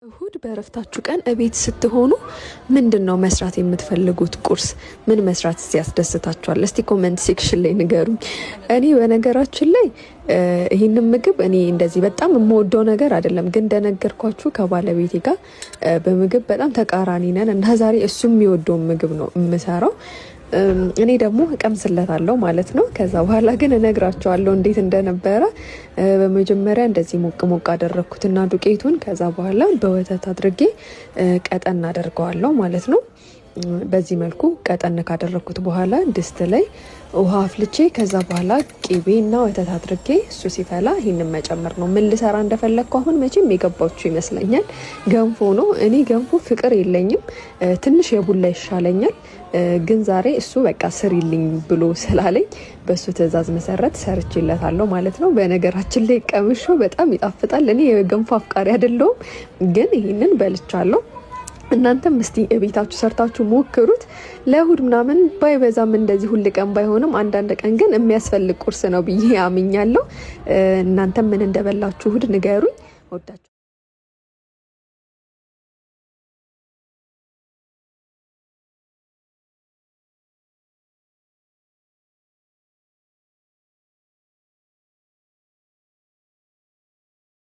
እሁድ በእረፍታችሁ ቀን እቤት ስትሆኑ ምንድነው መስራት የምትፈልጉት? ቁርስ ምን መስራት ያስደስታችኋል? እስቲ ኮሜንት ሴክሽን ላይ ንገሩኝ። እኔ በነገራችን ላይ ይህንን ምግብ እኔ እንደዚህ በጣም የምወደው ነገር አይደለም፣ ግን እንደነገርኳችሁ ከባለቤቴ ጋር በምግብ በጣም ተቃራኒ ነን እና ዛሬ እሱ የሚወደውን ምግብ ነው የምሰራው። እኔ ደግሞ እቀምስለታለሁ ማለት ነው። ከዛ በኋላ ግን እነግራቸዋለሁ እንዴት እንደነበረ። በመጀመሪያ እንደዚህ ሞቅ ሞቅ አደረኩትና ዱቄቱን ከዛ በኋላ በወተት አድርጌ ቀጠን አደርገዋለሁ ማለት ነው። በዚህ መልኩ ቀጠን ካደረኩት በኋላ ድስት ላይ ውሃ አፍልቼ ከዛ በኋላ ቂቤና ወተት አድርጌ እሱ ሲፈላ ይሄንን መጨመር ነው። ምን ልሰራ እንደፈለግኩ አሁን መቼም የገባችሁ ይመስለኛል። ገንፎ ነው። እኔ ገንፎ ፍቅር የለኝም፣ ትንሽ የቡላ ይሻለኛል። ግን ዛሬ እሱ በቃ ስሪልኝ ብሎ ስላለኝ በሱ ትዕዛዝ መሰረት ሰርችለታለሁ ማለት ነው። በነገራችን ላይ ቀምሾ በጣም ይጣፍጣል። እኔ የገንፎ አፍቃሪ አይደለሁም፣ ግን ይሄንን በልቻለሁ። እናንተም እስቲ እቤታችሁ ሰርታችሁ ሞክሩት። ለእሁድ ምናምን ባይበዛም እንደዚህ ሁል ቀን ባይሆንም አንዳንድ ቀን ግን የሚያስፈልግ ቁርስ ነው ብዬ አምኛለሁ። እናንተም ምን እንደበላችሁ እሁድ ንገሩኝ። ወዳችሁ